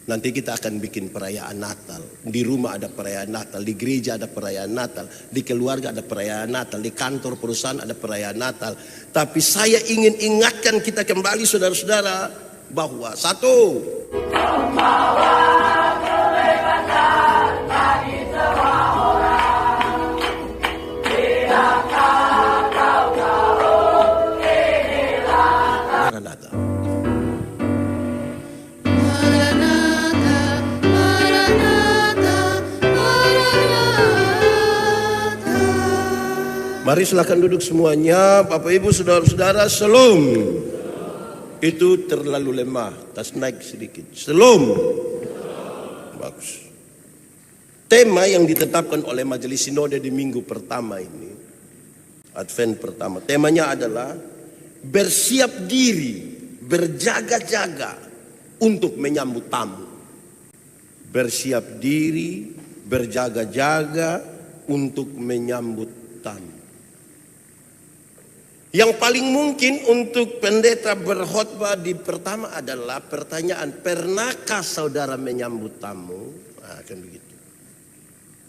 Nanti kita akan bikin perayaan Natal. Di rumah ada perayaan Natal, di gereja ada perayaan Natal, di keluarga ada perayaan Natal, di kantor perusahaan ada perayaan Natal. Tapi saya ingin ingatkan kita kembali saudara-saudara bahwa satu, Maranatha. Mari silakan duduk semuanya, Bapak Ibu, saudara-saudara. Shalom. Itu terlalu lemah, tas naik sedikit. Shalom. Bagus. Tema yang ditetapkan oleh Majelis Sinode di minggu pertama ini, Advent pertama, temanya adalah bersiap diri, berjaga-jaga untuk menyambut tamu. Bersiap diri, berjaga-jaga untuk menyambut tamu. Yang paling mungkin untuk pendeta berkhotbah di pertama adalah pertanyaan, pernahkah saudara menyambut tamu? Nah, kan begitu.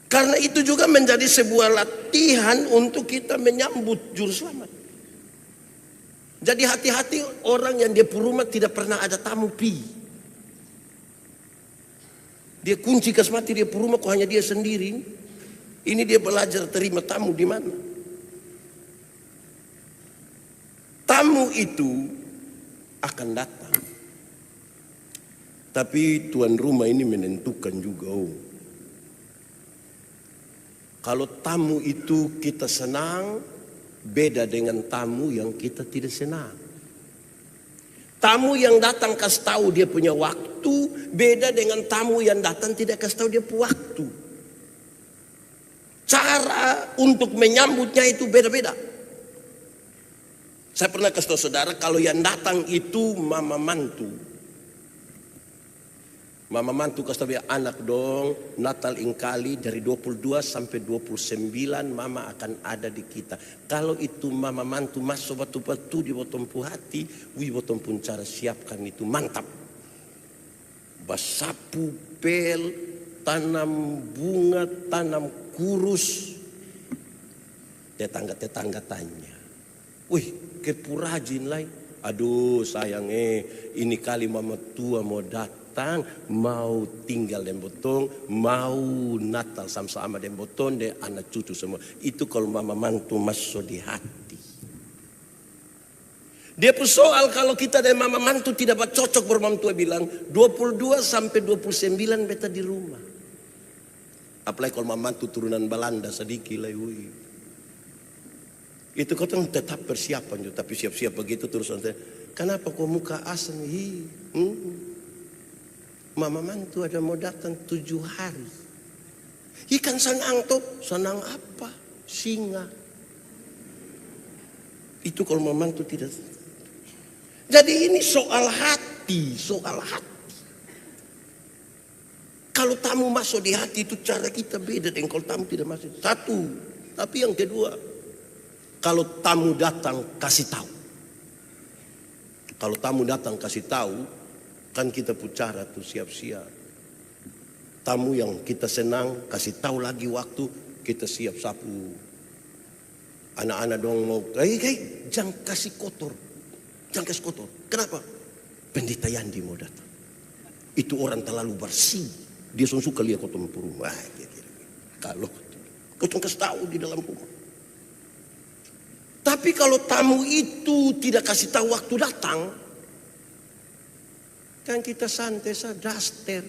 Karena itu juga menjadi sebuah latihan untuk kita menyambut juru selamat. Jadi hati-hati orang yang dia rumah tidak pernah ada tamu pi. Dia kunci kasmati dia rumah kok hanya dia sendiri. Ini dia belajar terima tamu di mana? Tamu itu akan datang. Tapi tuan rumah ini menentukan juga. Kalau tamu itu kita senang, beda dengan tamu yang kita tidak senang. Tamu yang datang kasih tahu dia punya waktu, beda dengan tamu yang datang tidak kasih tahu dia punya waktu. Cara untuk menyambutnya itu beda-beda. Saya pernah kasih tahu saudara, kalau yang datang itu mama mantu. Mama mantu kasih tahu dia, anak dong, Natal ingkali dari 22 sampai 29 mama akan ada di kita. Kalau itu mama mantu masuk batu-batu di botompu hati, botompun cara siapkan itu mantap. Basapu, pel, tanam bunga, tanam kurus. Tetangga-tetangga tanya, wih, kepurajin lah. Aduh sayang ini kali mama tua mau datang, mau tinggal dan botong, mau Natal sama-sama dan botong deh anak cucu semua. Itu kalau mama mantu masuk di hati. Dia persoal kalau kita dan mama mantu tidak cocok, bermam tua bilang 22 sampai 29 beta di rumah. Apalagi kalau mama mantu turunan Belanda sedikit lah. Itu kau tetap persiapan, tapi siap-siap begitu terus nanti. Kenapa kau muka asam? Mama mantu ada mau datang 7 hari. Ikan senang tuh, senang apa? Singa. Itu kalau mama mantu tidak. Jadi ini soal hati, soal hati. Kalau tamu masuk di hati itu cara kita beda dengan kalau tamu tidak masuk. Satu, tapi yang kedua, kalau tamu datang kasih tahu. Kalau tamu datang kasih tahu, kan kita pucara tuh siap-siap. Tamu yang kita senang kasih tahu lagi waktu kita siap sapu. Anak-anak dong mau, jangan kasih kotor. Jangan kasih kotor. Kenapa? Pendeta Yandi mau datang. Itu orang terlalu bersih. Dia suka lihat kotor rumah. Kalau kotor kasih tahu di dalam rumah. Tapi kalau tamu itu tidak kasih tahu waktu datang, kan kita santai saja, daster.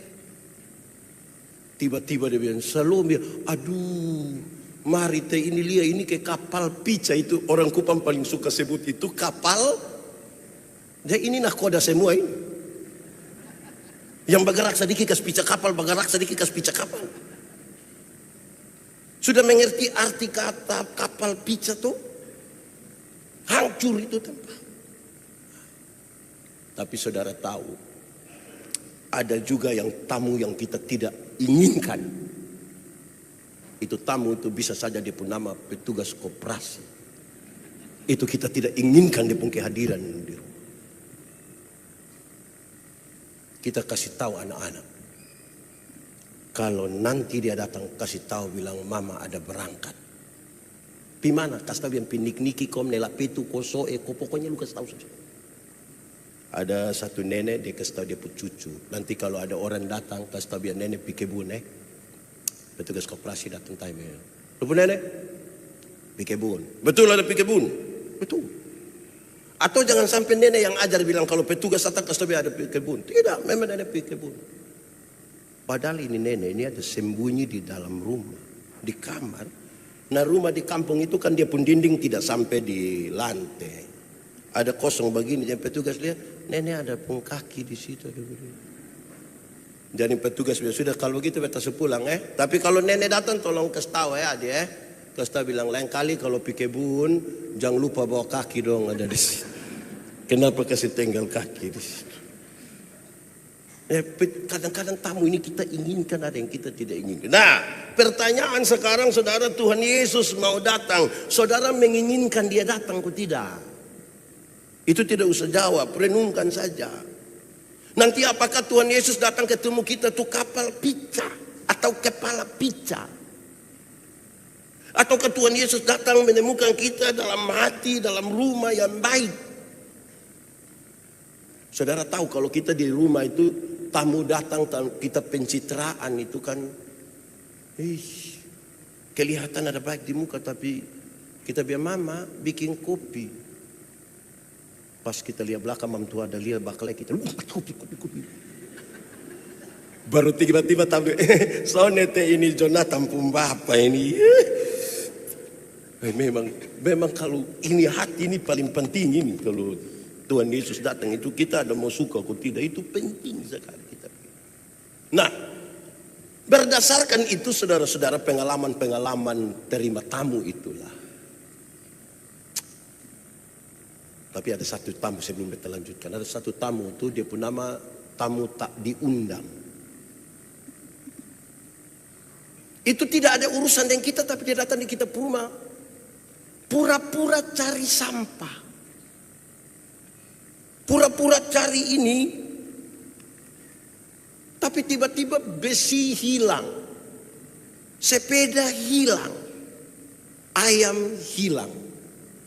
Tiba-tiba dia bilang, shalom ya, aduh, mari teh ini lihat ini kayak kapal pica itu, orang Kupang paling suka sebut itu kapal. Jadi ini nakoda semua ini. Yang bergerak sedikit kas pica kapal, bergerak sedikit kas pica kapal. Sudah mengerti arti kata kapal pica tuh? Hancur itu tempat. Tapi saudara tahu, ada juga yang tamu yang kita tidak inginkan. Itu tamu itu bisa saja dia pun nama petugas koperasi. Itu kita tidak inginkan dia pun kehadiran di rumah. kita kasih tahu anak-anak. Kalau nanti dia datang kasih tahu bilang mama ada berangkat. Pimana? Kasih tahu yang pinik-niki kom nela petu koso pokoknya lu kasih tahu saja. Ada satu nenek dia kasih tahu dia punya cucu. Nanti kalau ada orang datang kasih tahu biar nenek pergi kebun petugas koperasi datang tanya. Lu pun nenek? Pergi kebun. Betul ada pergi kebun? Betul. Atau jangan sampai nenek yang ajar bilang kalau petugas datang kasih tahu biar ada pergi kebun. Tidak, memang nenek pergi kebun. Padahal ini nenek ini ada sembunyi di dalam rumah, di kamar. Nah rumah di kampung itu kan dia pun dinding tidak sampai di lantai. Ada kosong begini, jadi petugas lihat, nenek ada pun kaki di situ. Jadi petugas bilang, sudah kalau begitu beta sepulang Tapi kalau nenek datang tolong kasih tahu adik Kasih tahu bilang lain kali kalau pergi kebun, jangan lupa bawa kaki dong ada di situ. Kenapa kasih tinggal kaki di situ? Kadang-kadang tamu ini kita inginkan, ada yang kita tidak inginkan. Nah, pertanyaan sekarang saudara, Tuhan Yesus mau datang. Saudara menginginkan dia datang atau tidak? Itu tidak usah jawab, renungkan saja. Nanti apakah Tuhan Yesus datang ketemu kita tuh kapal pica atau kepala pica? Ataukah Tuhan Yesus datang menemukan kita dalam hati, dalam rumah yang baik? Saudara tahu kalau kita di rumah itu tamu datang kita pencitraan itu kan kelihatan ada baik di muka, tapi kita biar mama bikin kopi. Pas kita lihat belakang mam tua ada lihat bakal kita kopi. Baru tiba-tiba tahu sonete ini Jonathan pun bapak ini. Memang kalau ini hati ini paling penting ini kalau Tuhan Yesus datang itu kita ada mau suka atau tidak itu penting sekali kita. Nah, berdasarkan itu saudara-saudara pengalaman terima tamu itulah. Tapi ada satu tamu sebelum kita lanjutkan. Ada satu tamu itu dia pun nama tamu tak diundang. Itu tidak ada urusan dengan kita tapi dia datang di kita rumah. Pura-pura cari sampah. Pura-pura cari ini, tapi tiba-tiba besi hilang, sepeda hilang, ayam hilang.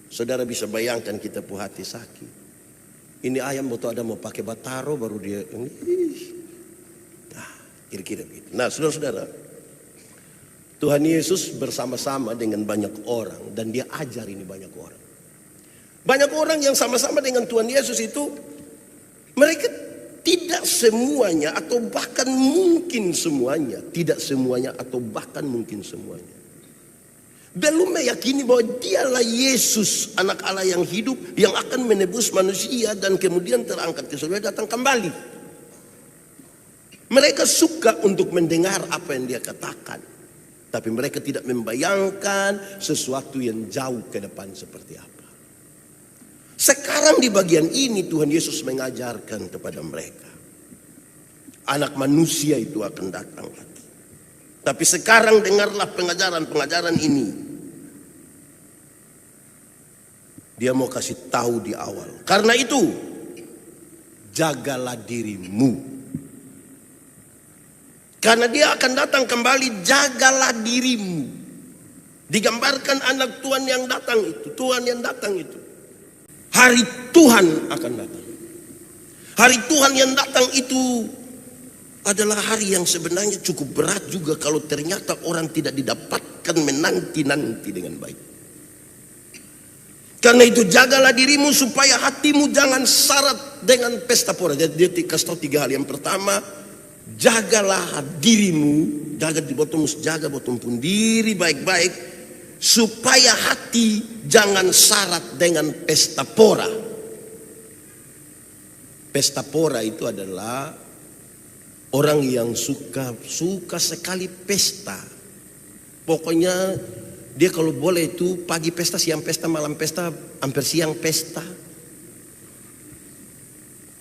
Saudara bisa bayangkan kita punya hati sakit. Ini ayam betul ada mau pakai bataro baru dia ini. Nah, kira-kira begitu. Nah, saudara-saudara, Tuhan Yesus bersama-sama dengan banyak orang dan dia ajar ini banyak orang. Banyak orang yang sama-sama dengan Tuhan Yesus itu mereka tidak semuanya atau bahkan mungkin semuanya, tidak semuanya atau bahkan mungkin semuanya belum meyakini bahwa dialah Yesus anak Allah yang hidup yang akan menebus manusia dan kemudian terangkat ke surga datang kembali. Mereka suka untuk mendengar apa yang dia katakan, tapi mereka tidak membayangkan sesuatu yang jauh ke depan seperti apa. Sekarang di bagian ini Tuhan Yesus mengajarkan kepada mereka. Anak manusia itu akan datang lagi. Tapi sekarang dengarlah pengajaran-pengajaran ini. Dia mau kasih tahu di awal. Karena itu, jagalah dirimu. Karena dia akan datang kembali, jagalah dirimu. Digambarkan anak Tuhan yang datang itu. Tuhan yang datang itu. Hari Tuhan akan datang. Hari Tuhan yang datang itu adalah hari yang sebenarnya cukup berat juga kalau ternyata orang tidak didapatkan menanti-nanti dengan baik. Karena itu jagalah dirimu supaya hatimu jangan syarat dengan pesta pora. Jadi dia kasih tahu 3 hal. Yang pertama, jagalah dirimu, jaga bottom pun diri baik-baik. Supaya hati jangan syarat dengan pesta pora. Pesta pora itu adalah orang yang suka sekali pesta. Pokoknya dia kalau boleh itu pagi pesta, siang pesta, malam pesta, hampir siang pesta.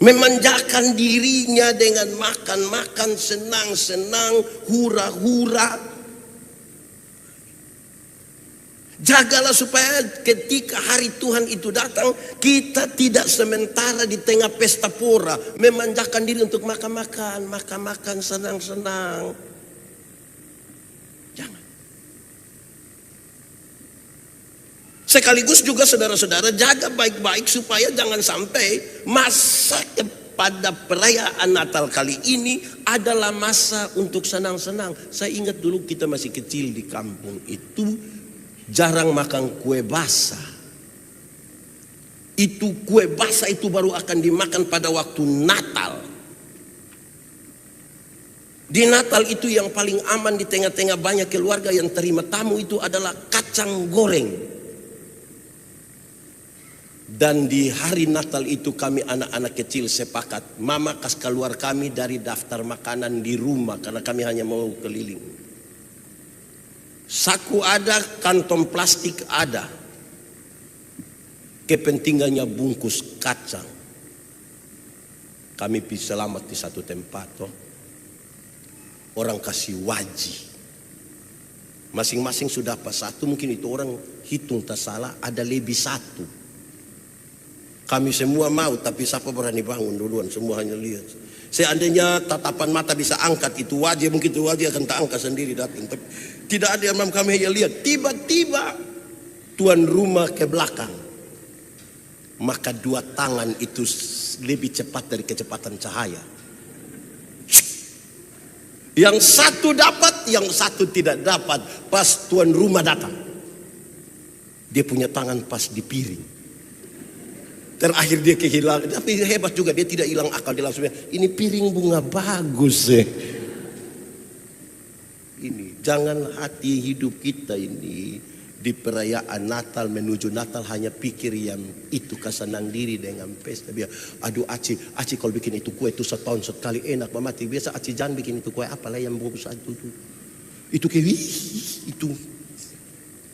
Memanjakan dirinya dengan makan-makan, senang-senang, hura-hura. Jagalah supaya ketika hari Tuhan itu datang, kita tidak sementara di tengah pesta pora memanjakan diri untuk makan, senang-senang. Jangan. Sekaligus juga saudara-saudara, jaga baik-baik supaya jangan sampai masa pada perayaan Natal kali ini adalah masa untuk senang-senang. Saya ingat dulu kita masih kecil di kampung itu, jarang makan kue basah. Itu kue basah itu baru akan dimakan pada waktu Natal. Di Natal itu yang paling aman di tengah-tengah banyak keluarga yang terima tamu itu adalah kacang goreng. Dan di hari Natal itu kami anak-anak kecil sepakat, mama kas keluar kami dari daftar makanan di rumah karena kami hanya mau keliling. Saku ada, kantong plastik ada. Kepentingannya bungkus kacang. Kami bisa selamat di satu tempat. Orang kasih waji. Masing-masing sudah pas satu, mungkin itu orang hitung tak salah, ada lebih satu. Kami semua mau, tapi siapa berani bangun duluan, semua hanya lihat. Seandainya tatapan mata bisa angkat itu wajah, mungkin itu wajah akan tak angkat sendiri datang. Tapi tidak ada yang kami hanya lihat. Tiba-tiba tuan rumah ke belakang. Maka dua tangan itu lebih cepat dari kecepatan cahaya. Yang satu dapat, yang satu tidak dapat. Pas tuan rumah datang, dia punya tangan pas di piring. Terakhir dia kehilangan, tapi hebat juga dia tidak hilang akal, dia langsung bilang, ini piring bunga bagus Ini jangan hati hidup kita ini di perayaan Natal menuju Natal hanya pikir yang itu kesenang diri dengan pesta. Biar aduh Aci kalau bikin itu kue itu setahun sekali enak mati. Biasa Aci jangan bikin itu kue apalah yang bagus itu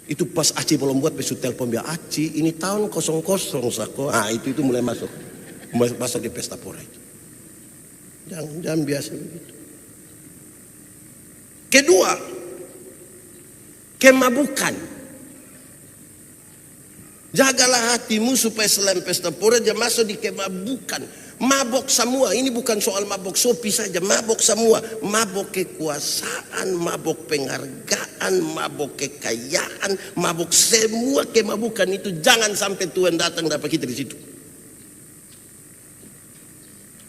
itu pas Aci belum buat besok telepon dia, Aci ini tahun 00 sako. Itu mulai masuk di pesta pora itu. Jangan biasa begitu. Kedua, kemabukan. Jagalah hatimu supaya selain pesta pora jangan masuk di kemabukan. Mabok semua, ini bukan soal mabok sopi saja, mabok semua. Mabok kekuasaan, mabok penghargaan, mabok kekayaan, mabok semua kemabukan itu. Jangan sampai Tuhan datang dapat kita di situ.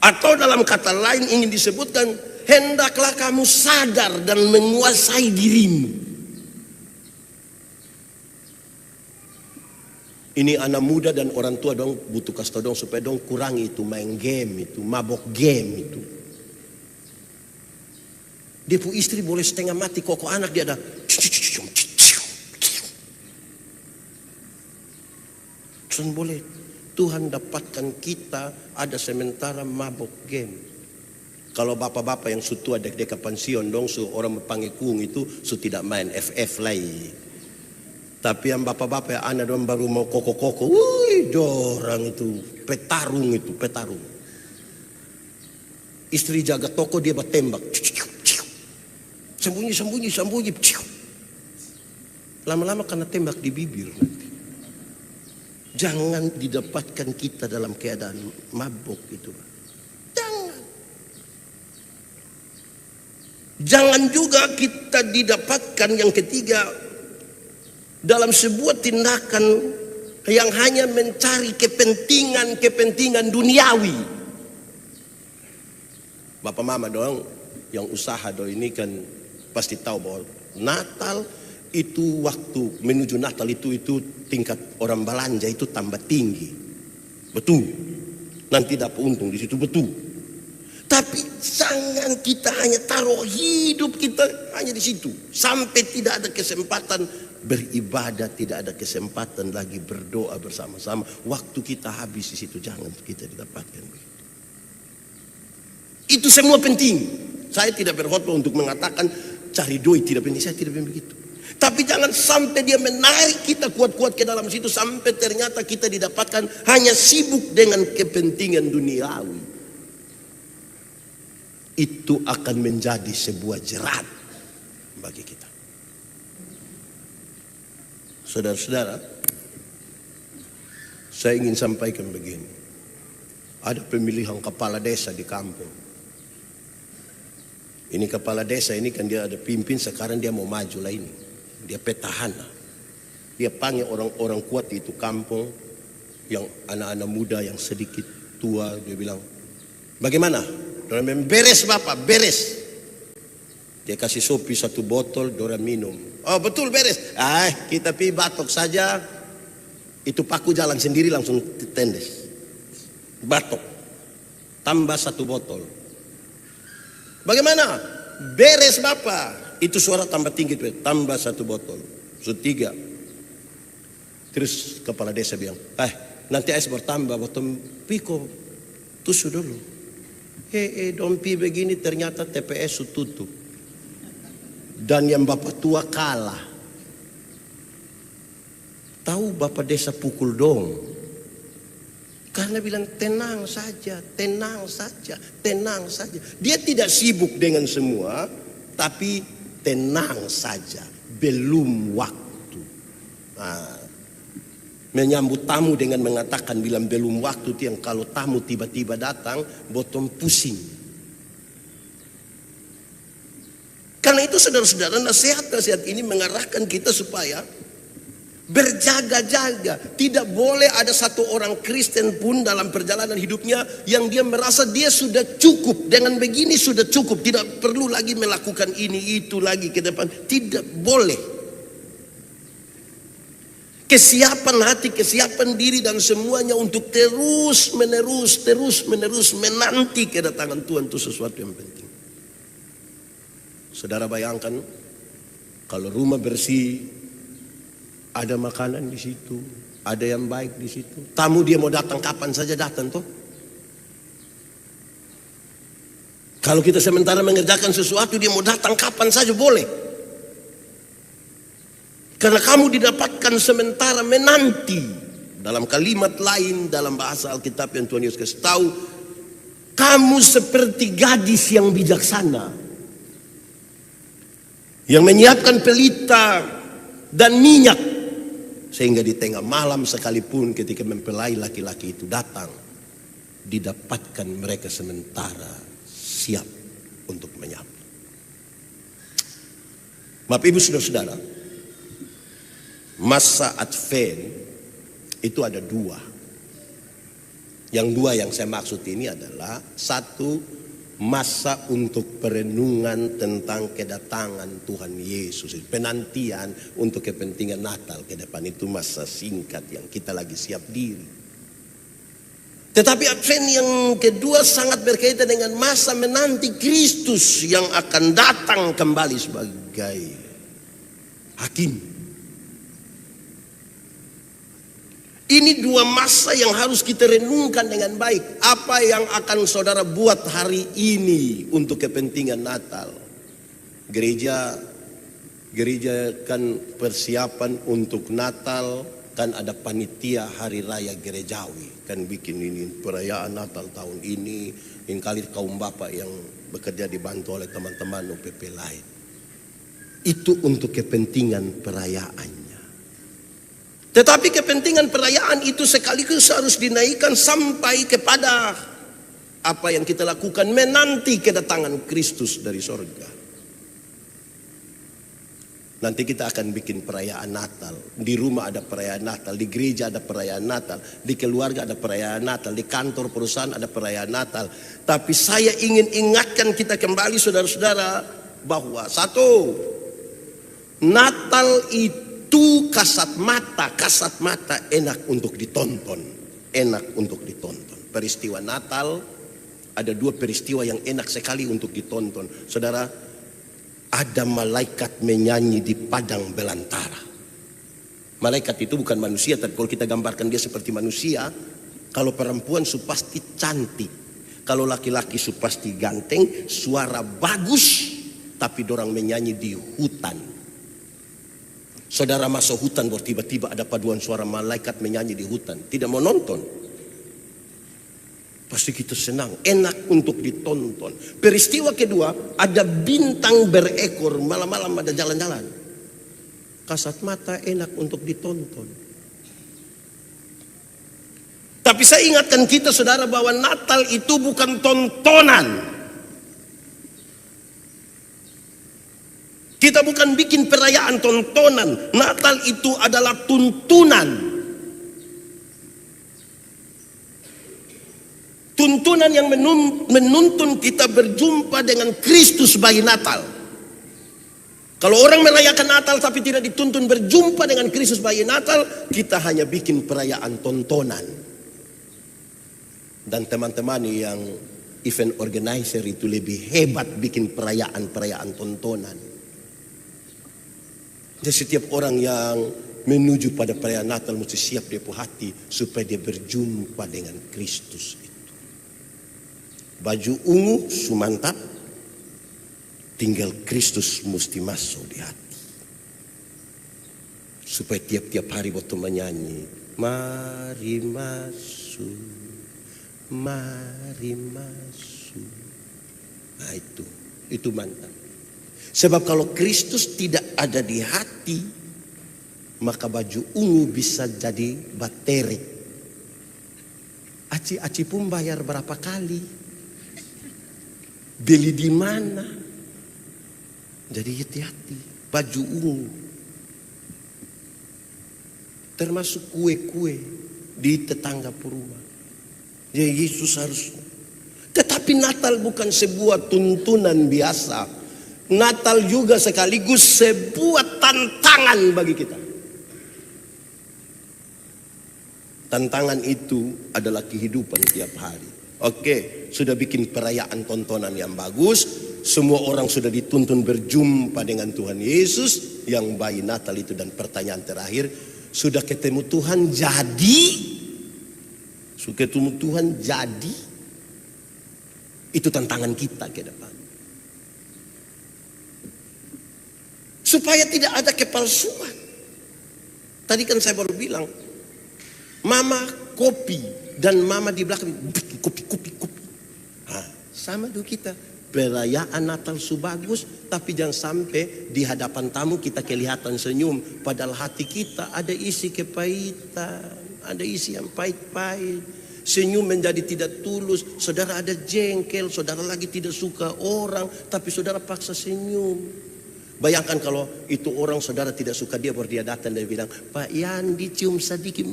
Atau dalam kata lain ingin disebutkan, hendaklah kamu sadar dan menguasai dirimu. Ini anak muda dan orang tua dong butuh kasih dong supaya dong kurangi itu main game itu, mabok game itu. Dia pu istri boleh setengah mati kok anak dia ada. Tuhan boleh. Tuhan dapatkan kita ada sementara mabok game. Kalau bapak-bapak yang sudah dek-dek pensiun dong, orang pangikung itu tidak main FF lagi. Tapi yang bapak-bapak yang anak dong baru mau koko-koko, dorang itu petarung. Istri jaga toko dia bertembak, sembunyi. Lama-lama karena tembak di bibir nanti. Jangan didapatkan kita dalam keadaan mabuk itu. Jangan juga kita didapatkan yang ketiga dalam sebuah tindakan yang hanya mencari kepentingan duniawi. Bapak mama dong yang usaha dong ini kan pasti tahu bahwa Natal itu waktu menuju Natal itu tingkat orang belanja itu tambah tinggi. Betul. Nanti dapat untung di situ betul. Tapi jangan kita hanya taruh hidup kita hanya di situ. Sampai tidak ada kesempatan beribadah, tidak ada kesempatan lagi berdoa bersama-sama. Waktu kita habis di situ, jangan kita didapatkan begitu. Itu semua penting. Saya tidak berkhotbah untuk mengatakan cari duit tidak penting, saya tidak begitu. Tapi jangan sampai dia menarik kita kuat-kuat ke dalam situ sampai ternyata kita didapatkan hanya sibuk dengan kepentingan duniawi. Itu akan menjadi sebuah jerat bagi kita. Saudara-saudara, saya ingin sampaikan begini. Ada pemilihan kepala desa di kampung. Ini kepala desa ini kan dia ada pimpin, sekarang dia mau maju lah ini. Dia petahana. Dia panggil orang-orang kuat di itu kampung, yang anak-anak muda yang sedikit tua. Dia bilang, bagaimana? Dorang beres Bapak, beres. Dia kasih sopi 1 botol, dorang minum. Oh betul beres. Kita pi batok saja. Itu paku jalan sendiri langsung tendes. Batok. Tambah 1 botol. Bagaimana? Beres Bapak. Itu suara tambah tinggi. Tambah 1 botol. Sudah 3. Terus kepala desa bilang, nanti es bertambah. Botol piko. Tusuk dulu. Dompi begini ternyata TPS tutup. Dan yang bapak tua kalah. Tahu bapak desa pukul dong. Karena bilang tenang saja, tenang saja, tenang saja. Dia tidak sibuk dengan semua, tapi tenang saja. Belum waktu. Menyambut tamu dengan mengatakan bilang belum waktu itu, yang kalau tamu tiba-tiba datang, botol pusing. Karena itu saudara-saudara, nasihat-nasihat ini mengarahkan kita supaya berjaga-jaga. Tidak boleh ada satu orang Kristen pun dalam perjalanan hidupnya yang dia merasa dia sudah cukup. Dengan begini sudah cukup. Tidak perlu lagi melakukan ini itu lagi ke depan. Tidak boleh. Kesiapan hati, kesiapan diri dan semuanya untuk terus menerus menanti kedatangan Tuhan itu sesuatu yang penting. Saudara bayangkan kalau rumah bersih, ada makanan di situ, ada yang baik di situ. Tamu dia mau datang kapan saja datang toh. Kalau kita sementara mengerjakan sesuatu, dia mau datang kapan saja boleh. Karena kamu didapatkan sementara menanti. Dalam kalimat lain dalam bahasa Alkitab yang Tuhan Yesus kasih tahu, kamu seperti gadis yang bijaksana, yang menyiapkan pelita dan minyak, sehingga di tengah malam sekalipun ketika mempelai laki-laki itu datang, didapatkan mereka sementara siap untuk menyapa. Bapak Ibu saudara-saudara, masa Advent itu ada 2. Yang 2 yang saya maksud ini adalah 1, masa untuk perenungan tentang kedatangan Tuhan Yesus, penantian untuk kepentingan Natal ke depan. Itu masa singkat yang kita lagi siap diri. Tetapi Advent yang kedua sangat berkaitan dengan masa menanti Kristus yang akan datang kembali sebagai hakim. Ini 2 masa yang harus kita renungkan dengan baik. Apa yang akan saudara buat hari ini untuk kepentingan Natal? Gereja kan persiapan untuk Natal, kan ada panitia hari raya gerejawi, kan bikin ini perayaan Natal tahun ini. Yang kali kaum bapak yang bekerja dibantu oleh teman-teman UPP lain. Itu untuk kepentingan perayaannya. Tetapi kepentingan perayaan itu sekaligus harus dinaikkan sampai kepada apa yang kita lakukan, menanti kedatangan Kristus dari sorga. Nanti kita akan bikin perayaan Natal. Di rumah ada perayaan Natal, di gereja ada perayaan Natal, di keluarga ada perayaan Natal, di kantor perusahaan ada perayaan Natal. Tapi saya ingin ingatkan kita kembali saudara-saudara bahwa 1, Natal itu kasat mata enak untuk ditonton. Peristiwa Natal, ada 2 peristiwa yang enak sekali untuk ditonton. Saudara, ada malaikat menyanyi di padang belantara. Malaikat itu bukan manusia, tapi kalau kita gambarkan dia seperti manusia, kalau perempuan su pasti cantik, kalau laki-laki su pasti ganteng, suara bagus, tapi dorang menyanyi di hutan. Saudara masuk hutan, baru tiba-tiba ada paduan suara malaikat menyanyi di hutan. Tidak mau nonton. Pasti kita senang, enak untuk ditonton. Peristiwa kedua, ada bintang berekor, malam-malam ada jalan-jalan. Kasat mata enak untuk ditonton. Tapi saya ingatkan kita saudara bahwa Natal itu bukan tontonan. Kita bukan bikin perayaan tontonan. Natal itu adalah tuntunan. Tuntunan yang menuntun kita berjumpa dengan Kristus bayi Natal. Kalau orang merayakan Natal tapi tidak dituntun berjumpa dengan Kristus bayi Natal, kita hanya bikin perayaan tontonan. Dan teman-teman yang event organizer itu lebih hebat bikin perayaan-perayaan tontonan. Jadi setiap orang yang menuju pada perayaan Natal mesti siap dia hati supaya dia berjumpa dengan Kristus itu. Baju ungu sumantap, tinggal Kristus mesti masuk di hati. Supaya tiap-tiap hari waktu menyanyi, mari masuk, mari masuk. Nah itu mantap. Sebab kalau Kristus tidak ada di hati, maka baju ungu bisa jadi bateri. Aci pun bayar berapa kali? Beli di mana? Jadi hati-hati. Baju ungu. Termasuk kue-kue di tetangga rumah. Ya Yesus harus. Tetapi Natal bukan sebuah tuntunan biasa. Natal juga sekaligus sebuah tantangan bagi kita. Tantangan itu adalah kehidupan tiap hari. Oke, sudah bikin perayaan tontonan yang bagus. Semua orang sudah dituntun berjumpa dengan Tuhan Yesus yang bayi Natal itu. Dan pertanyaan terakhir, sudah ketemu Tuhan jadi? Sudah ketemu Tuhan jadi? Itu tantangan kita ke depan. Supaya tidak ada kepalsuan. Tadi kan saya baru bilang, mama kopi dan mama di belakang kopi. Nah, sama dulu kita. Perayaan Natal bagus, tapi jangan sampai di hadapan tamu kita kelihatan senyum. Padahal hati kita ada isi kepahitan, ada isi yang pahit-pahit. Senyum menjadi tidak tulus. Saudara ada jengkel, saudara lagi tidak suka orang, tapi saudara paksa senyum. Bayangkan kalau itu orang saudara tidak suka dia, baru dia datang dan bilang, Pak Yandi cium sedikit,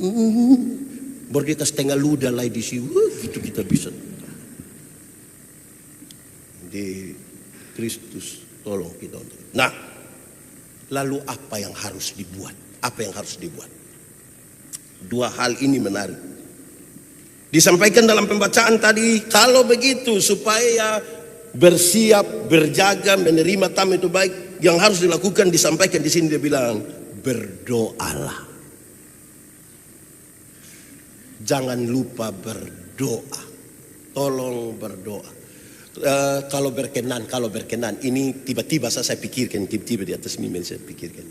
baru dia setengah ludah lah di sini, gitu kita bisa. Di Kristus tolong kita. Nah, lalu apa yang harus dibuat? Apa yang harus dibuat? Dua hal ini menarik. Disampaikan dalam pembacaan tadi, kalau begitu supaya bersiap, berjaga, menerima tamu itu baik. Yang harus dilakukan disampaikan di sini, dia bilang berdoalah. Jangan lupa berdoa. Tolong berdoa. Kalau berkenan, ini tiba-tiba saya pikirkan, tiba-tiba di atas mimpi saya pikirkan.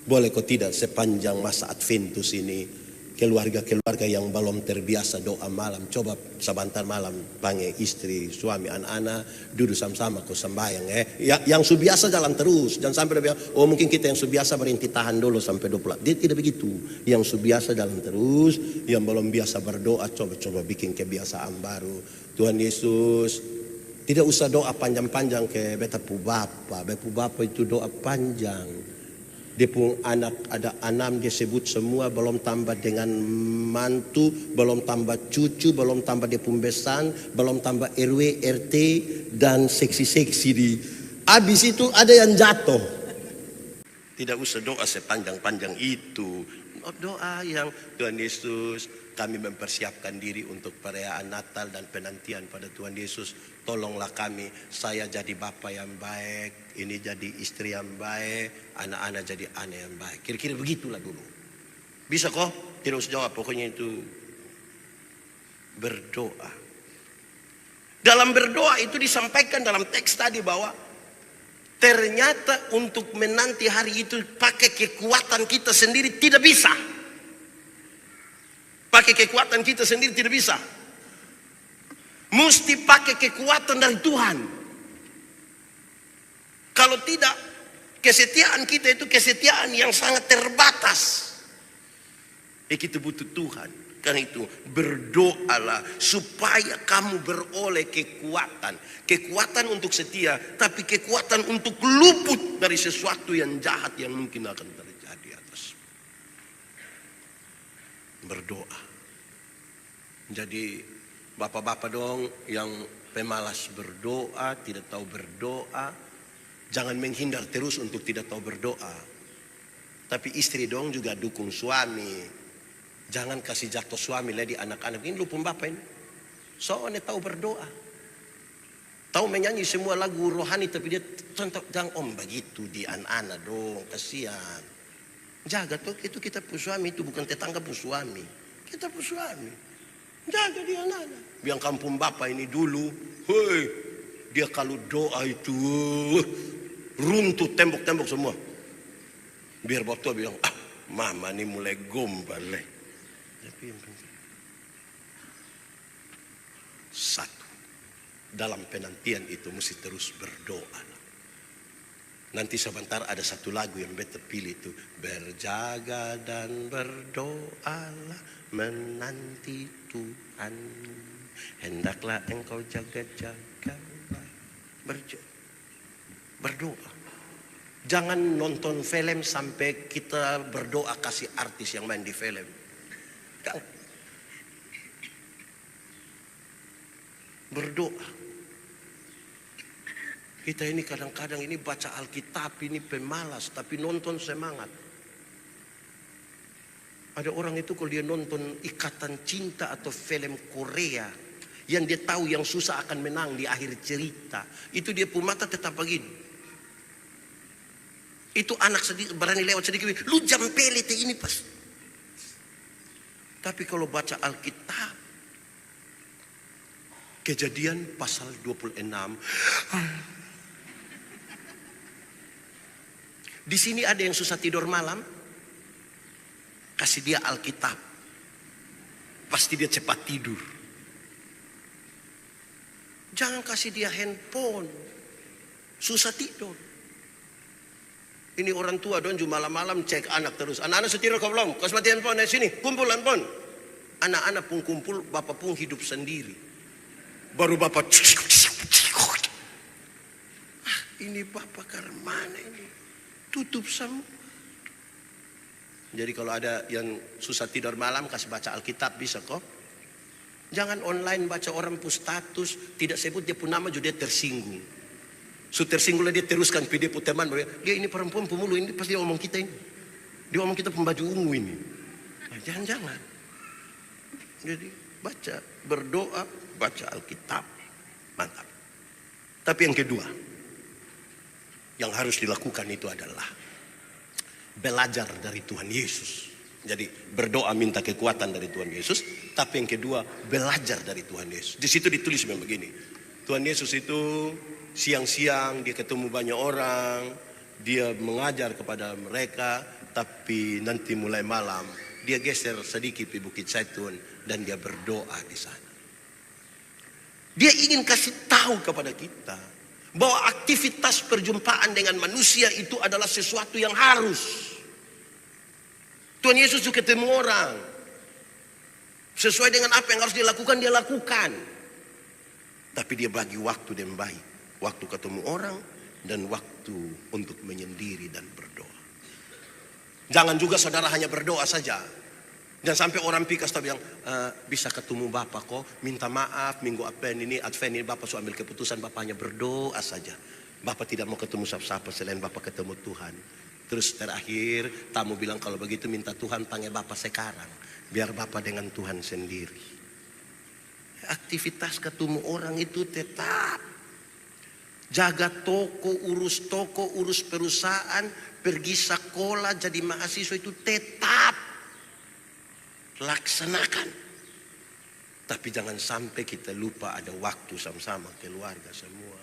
Boleh kok tidak sepanjang masa Adventus ini, keluarga-keluarga yang belum terbiasa doa malam, coba sebentar malam panggil istri, suami, anak-anak, duduk sama-sama kau sembahyang. Yang sudah jalan terus, jangan sampai dia bilang, oh mungkin kita yang sudah biasa berhenti tahan dulu sampai 20. Dia tidak begitu. Yang sudah biasa jalan terus, yang belum biasa berdoa, coba bikin kebiasaan baru. Tuhan Yesus, tidak usah doa panjang-panjang ke betapu Bapa. Betapu Bapa itu doa panjang. Dia pun anak ada 6, dia sebut semua, belum tambah dengan mantu, belum tambah cucu, belum tambah dia pun besan, belum tambah RW, RT dan seksi-seksi di. Habis itu ada yang jatuh. Tidak usah doa sepanjang-panjang itu. Doa yang Tuhan Yesus, kami mempersiapkan diri untuk perayaan Natal dan penantian pada Tuhan Yesus. Tolonglah kami, saya jadi bapa yang baik, ini jadi istri yang baik, anak-anak jadi anak yang baik. Kira-kira begitulah dulu. Bisa kok? Tidak usah jawab, pokoknya itu berdoa. Dalam berdoa itu disampaikan dalam teks tadi bahwa ternyata untuk menanti hari itu pakai kekuatan kita sendiri tidak bisa. Pakai kekuatan kita sendiri tidak bisa. Mesti pakai kekuatan dari Tuhan. Kalau tidak, Kesetiaan kita itu kesetiaan yang sangat terbatas. Kita butuh Tuhan. Karena itu berdoalah supaya kamu beroleh kekuatan. Kekuatan untuk setia, tapi kekuatan untuk luput dari sesuatu yang jahat yang mungkin akan terjadi atasmu. Berdoa. Jadi bapak-bapak dong yang pemalas berdoa, tidak tahu berdoa, jangan menghindar terus untuk tidak tahu berdoa. Tapi istri dong juga dukung suami. Jangan kasih jatuh suami lagi anak-anak. Ini lupun bapak ini. Soalnya tahu berdoa. Tahu menyanyi semua lagu rohani tapi dia jangan begitu di anak-anak dong. Kasihan. Jaga tuh itu kita pun suami, itu bukan tetangga pun suami. Kita pun suami. Jaga di anak-anak. Biang kampung bapak ini dulu. Hei, dia kalau doa itu runtuh tembok-tembok semua. Biar bapak tua bilang, mama ini mulai gombal. Tapi yang penting satu, dalam penantian itu mesti terus berdoa. Nanti sebentar ada satu lagu yang beta pilih itu, berjaga dan berdoalah menanti Tuhan, hendaklah engkau jaga-jaga berdoa. Jangan nonton film sampai kita berdoa kasih artis yang main di film. Berdoa. Kita ini kadang-kadang ini baca Alkitab ini pemalas, tapi nonton semangat. Ada orang itu kalau dia nonton Ikatan Cinta atau film Korea, yang dia tahu yang susah akan menang di akhir cerita, itu dia pun mata tetap begini. Itu anak sedikit berani lewat sedikit, lu jampele ini pas. Tapi kalau baca Alkitab, Kejadian pasal 26. Di sini ada yang susah tidur malam, kasih dia Alkitab. Pasti dia cepat tidur. Jangan kasih dia handphone, susah tidur. Ini orang tua dong malam-malam cek anak terus. Anak-anak sudah tidur kau belum? Kau mati handphone sini, kumpul handphone. Anak-anak pun kumpul, bapak pun hidup sendiri. Baru bapak, ini bapak karmana ini, tutup semua. Jadi kalau ada yang susah tidur malam, kasih baca Alkitab bisa kok. Jangan online baca orang pun status, tidak sebut dia pun nama juga dia tersinggung. Tersinggunglah dia teruskan video pun teman, dia ini perempuan pemuluh ini pasti dia ngomong kita ini. Dia ngomong kita pembaju ungu ini. Nah, jangan. Jadi baca, berdoa, baca Alkitab. Mantap. Tapi yang kedua, yang harus dilakukan itu adalah belajar dari Tuhan Yesus. Jadi berdoa minta kekuatan dari Tuhan Yesus. Tapi yang kedua, belajar dari Tuhan Yesus. Di situ ditulis memang begini. Tuhan Yesus itu siang-siang dia ketemu banyak orang. Dia mengajar kepada mereka. Tapi nanti mulai malam dia geser sedikit di Bukit Zaitun dan dia berdoa di sana. Dia ingin kasih tahu kepada kita bahwa aktivitas perjumpaan dengan manusia itu adalah sesuatu yang harus. Tuhan Yesus juga ketemu orang. Sesuai dengan apa yang harus dilakukan, dia lakukan. Tapi dia bagi waktu yang baik. Waktu ketemu orang dan waktu untuk menyendiri dan berdoa. Jangan juga saudara hanya berdoa saja. Jangan sampai orang pikas tapi bilang, bisa ketemu Bapak kok, minta maaf minggu Advent ini Bapak sudah ambil keputusan, Bapak hanya berdoa saja. Bapak tidak mau ketemu siapa-siapa selain Bapak ketemu Tuhan. Terus terakhir tamu bilang kalau begitu minta Tuhan panggil Bapak sekarang, biar Bapak dengan Tuhan sendiri. Aktivitas ketemu orang itu tetap. Jaga toko, urus perusahaan, pergi sekolah, jadi mahasiswa itu tetap laksanakan. Tapi jangan sampai kita lupa ada waktu sama-sama keluarga semua.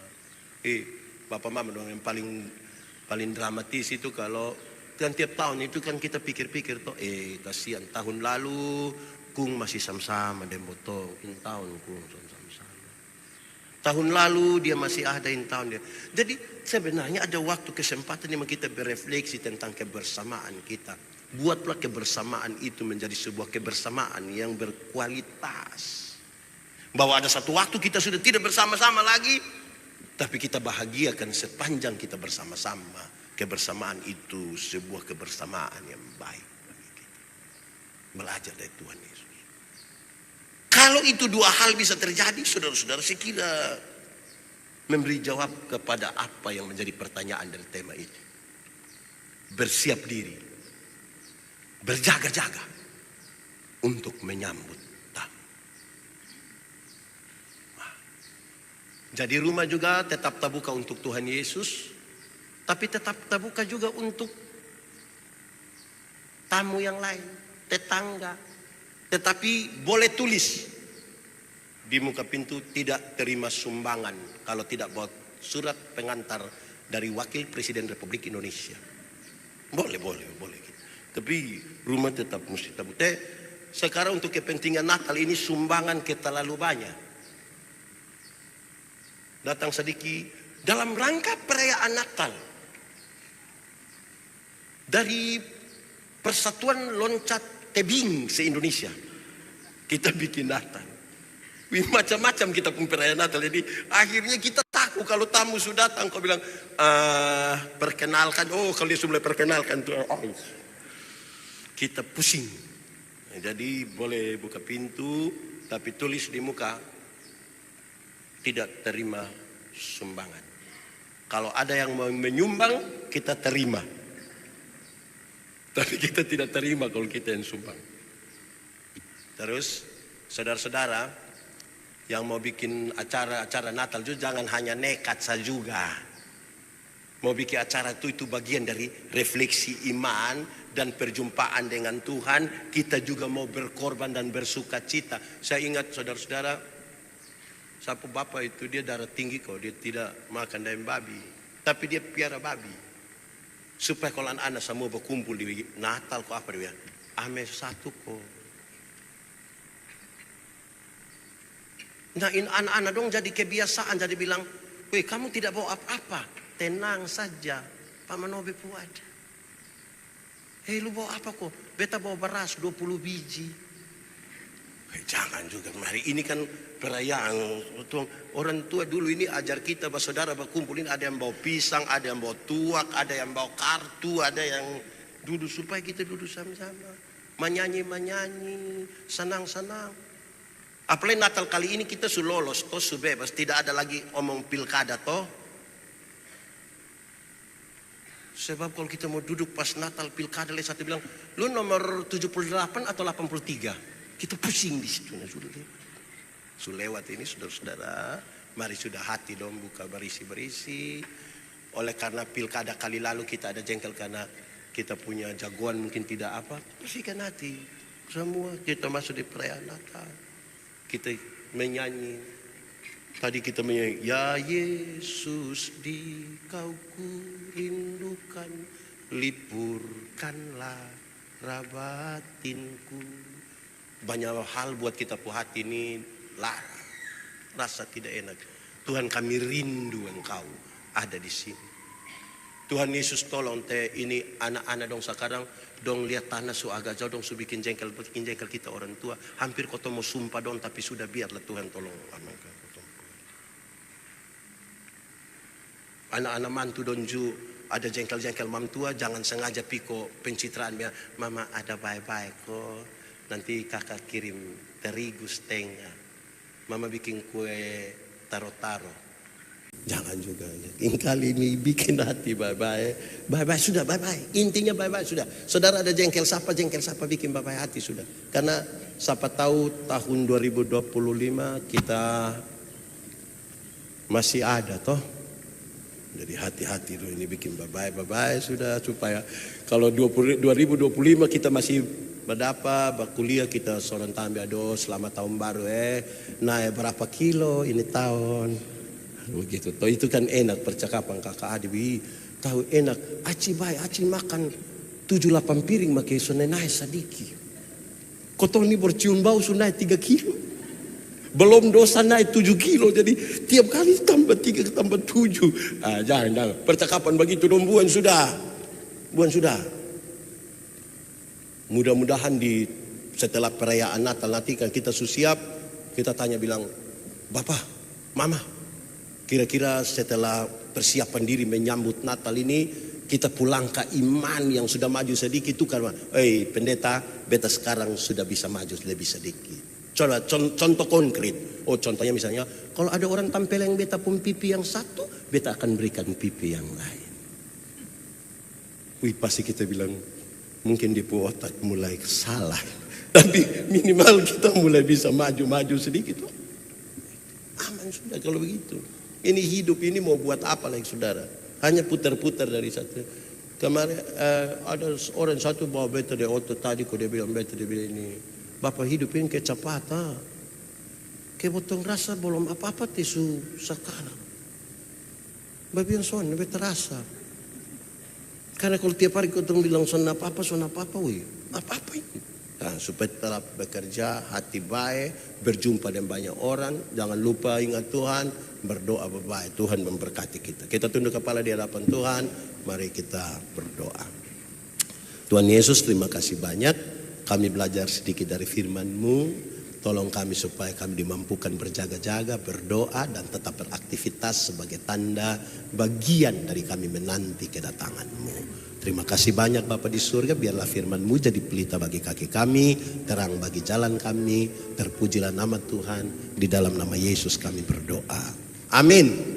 Bapak mama dong yang paling dramatis itu kalau kan tiap tahun itu kan kita pikir-pikir toh kasihan tahun lalu kung masih sama-sama dan botol, ini tahun kung sama-sama. Tahun lalu dia masih ada yang tahun dia. Jadi sebenarnya ada waktu kesempatan yang kita berefleksi tentang kebersamaan kita. Buatlah kebersamaan itu menjadi sebuah kebersamaan yang berkualitas. Bahwa ada satu waktu kita sudah tidak bersama-sama lagi, tapi kita bahagiakan sepanjang kita bersama-sama. Kebersamaan itu sebuah kebersamaan yang baik bagi kita. Belajar dari Tuhan Yesus. Kalau itu dua hal bisa terjadi, saudara-saudara, saya kira memberi jawab kepada apa yang menjadi pertanyaan dari tema ini. Bersiap diri, berjaga-jaga untuk menyambut tamu. Jadi rumah juga tetap terbuka untuk Tuhan Yesus, tapi tetap terbuka juga untuk tamu yang lain, tetangga. Tetapi boleh tulis di muka pintu, tidak terima sumbangan kalau tidak bawa surat pengantar dari Wakil Presiden Republik Indonesia. Boleh. Tapi rumah tetap mesti terbuka. Sekarang untuk kepentingan Natal ini sumbangan kita terlalu banyak. Datang sedikit dalam rangka perayaan Natal. Dari Persatuan Loncat Tebing se-Indonesia, kita bikin Natal. Macam-macam kita pun perayaan Natal. Jadi akhirnya kita takut kalau tamu sudah datang, kau bilang, perkenalkan. Oh, kalau dia sudah perkenalkan tuh, kita pusing. Jadi boleh buka pintu, tapi tulis di muka, tidak terima sumbangan. Kalau ada yang mau menyumbang, kita terima. Tapi kita tidak terima kalau kita yang sumbang. Terus, saudara-saudara yang mau bikin acara-acara Natal juga jangan hanya nekat saja juga. Mau bikin acara itu bagian dari refleksi iman dan perjumpaan dengan Tuhan. Kita juga mau berkorban dan bersuka cita. Saya ingat saudara-saudara, sapu bapak itu dia darah tinggi kok, dia tidak makan daging babi, tapi dia piara babi. Supaya kalau anak-anak semua berkumpul di Natal kok apa dia? Ame satu kok. Nah, ini anak-anak dong jadi kebiasaan, jadi bilang, weh kamu tidak bawa apa-apa, tenang saja, Pak Manobe buat. Hei lu bawa apa kok? Beta bawa beras 20 biji. Jangan juga, mari ini kan perayaan. Orang tua dulu ini ajar kita, saudara berkumpul ini, ada yang bawa pisang, ada yang bawa tuak, ada yang bawa kartu, ada yang duduk supaya kita duduk sama-sama. Menyanyi-menyanyi, senang-senang. Apalagi Natal kali ini kita sudah lolos, sudah bebas, tidak ada lagi omong pilkada toh. Sebab kalau kita mau duduk pas Natal pilkada, satu bilang, lu nomor 78 atau 83? Kita pusing di situ. Sudah lewat ini, saudara-saudara. Mari sudah hati dong buka berisi-berisi. Oleh karena pilkada kali lalu kita ada jengkel karena kita punya jagoan mungkin tidak apa. Bersihkan hati. Semua kita masuk di perayaan Natal. Kita menyanyi. Tadi kita menyanyi, ya Yesus di kau ku rindukan, lipurkanlah rabatinku. Banyak hal buat kita puas hati ini rasa tidak enak. Tuhan kami rindu engkau ada di sini. Tuhan Yesus tolong ini anak-anak dong sekarang dong lihat tanah su agak jauh dong su bikin jengkel kita orang tua. Hampir kau mau sumpah dong, tapi sudah biarlah Tuhan tolong. Anak-anak mantu dong ju ada jengkel-jengkel mam tua, jangan sengaja piko pencitraan dia. Mama ada baik-baik kok. Nanti kakak kirim terigu setengah. Mama bikin kue taro-taro. Jangan juga. Kali ini bikin hati bye-bye. Bye-bye sudah bye-bye. Intinya bye-bye sudah. Saudara ada jengkel sapa bikin bye-bye hati sudah. Karena siapa tahu tahun 2025 kita masih ada toh. Jadi hati-hati dulu ini bikin bye-bye sudah, supaya kalau 2025 kita masih berkuliah kita seorang tambah selamat tahun baru naik berapa kilo ini tahun begitu. Toh itu kan enak percakapan kakak adik tahu enak aci makan 7-8 piring makai sunai naik sedikit. Kotong ini bercium bau sunai 3 kilo. Belum dosa naik 7 kilo, jadi tiap kali tambah 3 tambah 7. Jangan. Percakapan begitu dong, buan sudah. Mudah-mudahan setelah perayaan Natal nanti kan kita siap, kita tanya bilang, Bapak, Mama, kira-kira setelah persiapan diri menyambut Natal ini, kita pulang ke iman yang sudah maju sedikit itu karena, pendeta, beta sekarang sudah bisa maju lebih sedikit. Coba contoh konkret. Contohnya misalnya, kalau ada orang tampil yang beta pun pipi yang satu, beta akan berikan pipi yang lain. Pasti kita bilang, mungkin di otak mulai salah. Tapi minimal kita mulai bisa maju sedikit. Aman sudah kalau begitu. Ini hidup ini mau buat apa lagi saudara? Hanya putar-putar dari satu. Kemarin ada orang satu bawa beta di otot tadi, kok dia bilang ini, Bapak hidup ini kecepatan. Kayak potong rasa belum apa-apa tisu sekarang. Bapak bilang son, beta rasa. Karena kalau tiap hari kau bilang son apa-apa, apa-apa ini. Nah, supaya tetap bekerja, hati baik, berjumpa dengan banyak orang. Jangan lupa ingat Tuhan, berdoa baik. Tuhan memberkati kita. Kita tunduk kepala di hadapan Tuhan, mari kita berdoa. Tuhan Yesus, terima kasih banyak. Kami belajar sedikit dari firman-Mu. Tolong kami supaya kami dimampukan berjaga-jaga, berdoa, dan tetap beraktivitas sebagai tanda bagian dari kami menanti kedatangan-Mu. Terima kasih banyak Bapa di surga, biarlah firman-Mu jadi pelita bagi kaki kami, terang bagi jalan kami, terpujilah nama Tuhan, di dalam nama Yesus kami berdoa. Amin.